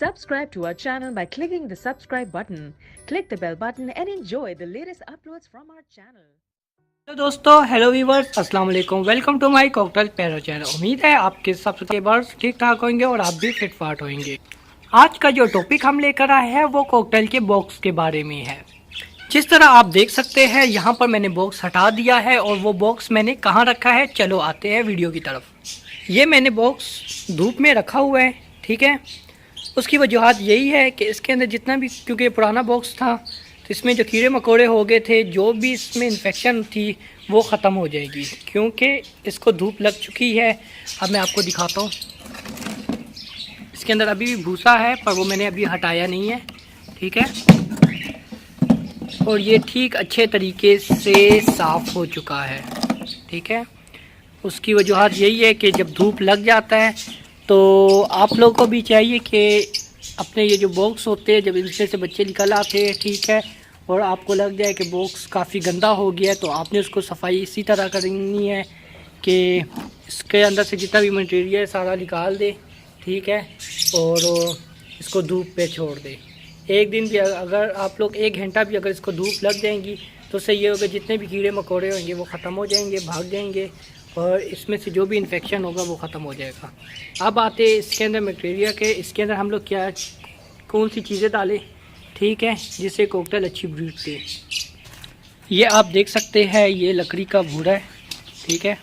Subscribe to our channel by clicking the subscribe button. Click the bell button and enjoy the latest uploads from our channel. Hello दोस्तों, hello viewers, अस्सलाम वालेकुम। Welcome to my cocktail पैरो channel. उम्मीद है आपके सबके birds ठीक ठाक होंगे और आप भी फिट फाट होंगे। आज का जो टॉपिक हम लेकर आए हैं वो कॉकटेल के बॉक्स के बारे में है। जिस तरह आप देख सकते हैं यहाँ पर मैंने बॉक्स हटा दिया है और वो बॉक्स मैंने कहाँ रखा है, चलो आते हैं वीडियो की तरफ। ये मैंने बॉक्स धूप में रखा हुआ है, ठीक है। उसकी वजूहत यही है कि इसके अंदर जितना भी, क्योंकि पुराना बॉक्स था तो इसमें जो कीड़े मकोड़े हो गए थे, जो भी इसमें इन्फेक्शन थी वो ख़त्म हो जाएगी, क्योंकि इसको धूप लग चुकी है। अब मैं आपको दिखाता हूँ। इसके अंदर अभी भी भूसा है पर वो मैंने अभी हटाया नहीं है, ठीक है। और ये ठीक अच्छे तरीके से साफ़ हो चुका है, ठीक है। उसकी वजूहत यही है कि जब धूप लग जाता है तो आप लोगों को भी चाहिए कि अपने ये जो बॉक्स होते हैं, जब इनसे से बच्चे निकल आते हैं, ठीक है, और आपको लग जाए कि बॉक्स काफ़ी गंदा हो गया है, तो आपने उसको सफाई इसी तरह करनी है कि इसके अंदर से जितना भी मटेरियल सारा निकाल दे, ठीक है, और इसको धूप पे छोड़ दे। एक दिन भी अगर आप लोग 1 घंटा भी अगर इसको धूप लग जाएंगी तो उससे ये होगा जितने भी कीड़े मकोड़े होंगे वो ख़त्म हो जाएंगे, भाग जाएंगे, और इसमें से जो भी इन्फेक्शन होगा वो ख़त्म हो जाएगा। अब आते हैं इसके अंदर मटेरियल के। इसके अंदर हम लोग क्या कौन सी चीज़ें डालें, ठीक है, जिससे कॉकटेल अच्छी ब्रीड दे। ये आप देख सकते हैं, ये लकड़ी का भूरा है, ठीक है।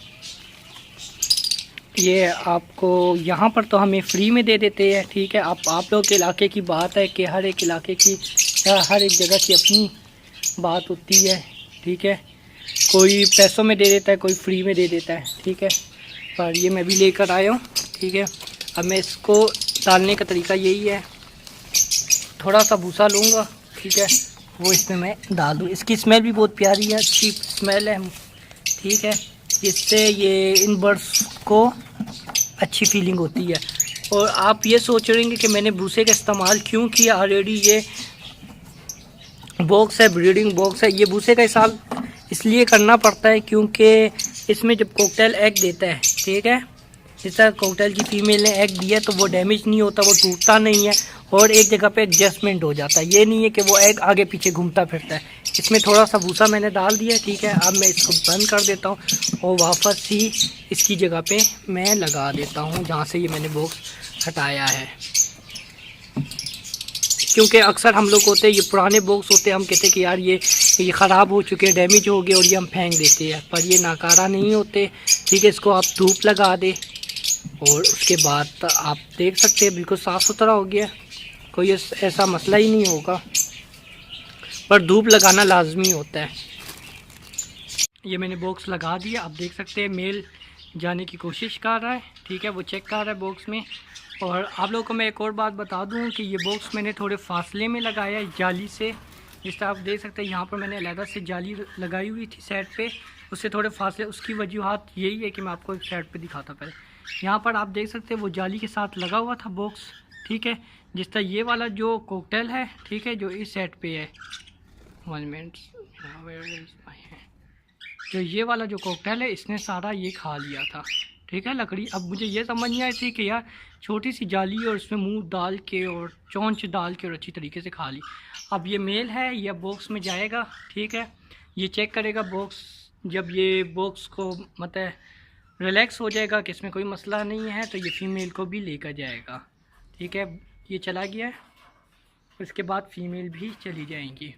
ये आपको यहाँ पर तो हमें फ्री में दे देते हैं, ठीक है। आप लोग के इलाके की बात है कि हर एक इलाके की हर एक जगह की अपनी बात होती है, ठीक है। कोई पैसों में दे देता है, कोई फ्री में दे देता है, ठीक है। पर ये मैं भी लेकर आया हूँ, ठीक है। अब मैं इसको डालने का तरीका यही है, थोड़ा सा भूसा लूँगा, ठीक है, वो इसमें मैं डाल दूँ। इसकी स्मेल भी बहुत प्यारी है, अच्छी स्मेल है, ठीक है। जिससे ये इन बर्ड्स को अच्छी फीलिंग होती है। और आप ये सोच रहे हैं कि मैंने भूसे का इस्तेमाल क्यों किया, ऑलरेडी ये बॉक्स है, ब्रीडिंग बॉक्स है। ये भूसे का हिसाब इसलिए करना पड़ता है क्योंकि इसमें जब कॉकटेल एग देता है, ठीक है, जिस तरह कॉकटेल की फीमेल ने एग दिया तो वो डैमेज नहीं होता, वो टूटता नहीं है और एक जगह पे एडजस्टमेंट हो जाता है। ये नहीं है कि वो एग आगे पीछे घूमता फिरता है। इसमें थोड़ा सा भूसा मैंने डाल दिया, ठीक है। अब मैं इसको बंद कर देता हूँ और वापस ही इसकी जगह पे मैं लगा देता हूँ जहाँ से ये मैंने बॉक्स हटाया है। क्योंकि अक्सर हम लोग होते हैं, ये पुराने बॉक्स होते हैं, हम कहते हैं कि यार ये ख़राब हो चुके हैं, डैमेज हो गए, और ये हम फेंक देते हैं, पर ये नाकारा नहीं होते, ठीक है। इसको आप धूप लगा दें और उसके बाद आप देख सकते हैं बिल्कुल साफ़ सुथरा हो गया, कोई ऐसा मसला ही नहीं होगा। पर धूप लगाना लाजमी होता है। ये मैंने बॉक्स लगा दिया, आप देख सकते हैं मेल जाने की कोशिश कर रहा है, ठीक है, वो चेक कर रहा है बॉक्स में। और आप लोगों को मैं एक और बात बता दूं कि ये बॉक्स मैंने थोड़े फासले में लगाया है जाली से। जिस तरह आप देख सकते हैं यहाँ पर मैंने अलग से जाली लगाई हुई थी साइड पे, उससे थोड़े फासले। उसकी वजूहत यही है कि मैं आपको एक साइड पे दिखाता पहले। यहाँ पर आप देख सकते हैं वो जाली के साथ लगा हुआ था बॉक्स, ठीक है। जिस तरह ये वाला जो कॉकटेल है, ठीक है, जो इस साइड पे है, 1 मिनट, जो ये वाला जो कॉकटेल है इसने सारा ये खा लिया था, ठीक है, लकड़ी। अब मुझे ये समझ नहीं आई थी कि यार छोटी सी जाली और इसमें मुंह डाल के और चोंच डाल के और अच्छी तरीके से खा ली। अब ये मेल है, यह बॉक्स में जाएगा, ठीक है। ये चेक करेगा बॉक्स, जब ये बॉक्स को मतलब रिलैक्स हो जाएगा कि इसमें कोई मसला नहीं है तो ये फीमेल को भी लेकर जाएगा, ठीक है। ये चला गया है, उसके बाद फीमेल भी चली जाएंगी,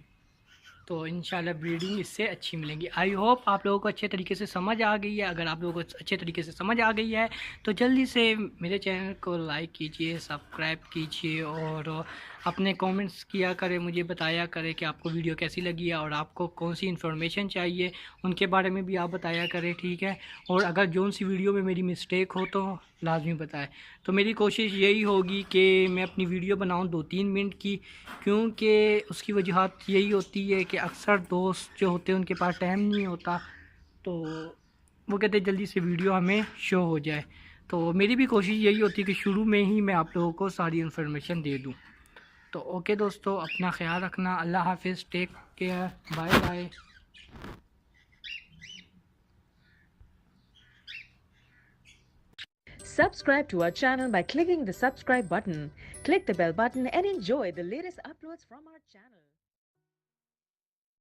तो इंशाल्लाह ब्रीडिंग इससे अच्छी मिलेंगी। आई होप आप लोगों को अच्छे तरीके से समझ आ गई है। अगर आप लोगों को अच्छे तरीके से समझ आ गई है तो जल्दी से मेरे चैनल को लाइक कीजिए, सब्सक्राइब कीजिए और अपने कमेंट्स किया करें, मुझे बताया करें कि आपको वीडियो कैसी लगी है और आपको कौन सी इन्फॉर्मेशन चाहिए उनके बारे में भी आप बताया करें, ठीक है। और अगर जो सी वीडियो में मेरी मिस्टेक हो तो लाजमी बताएं। तो मेरी कोशिश यही होगी कि मैं अपनी वीडियो बनाऊं 2-3 मिनट की, क्योंकि उसकी वजूहत यही होती है कि अक्सर दोस्त जो होते हैं उनके पास टाइम नहीं होता, तो वो कहते हैं जल्दी से वीडियो हमें शो हो जाए। तो मेरी भी कोशिश यही होती है कि शुरू में ही मैं आप लोगों को सारी इन्फॉर्मेशन दे दूं। तो ओके दोस्तों, अपना ख्याल रखना, अल्लाह हाफिज़, take care, bye bye. Subscribe to our channel by clicking the subscribe button. Click the bell button and enjoy the latest uploads from our channel.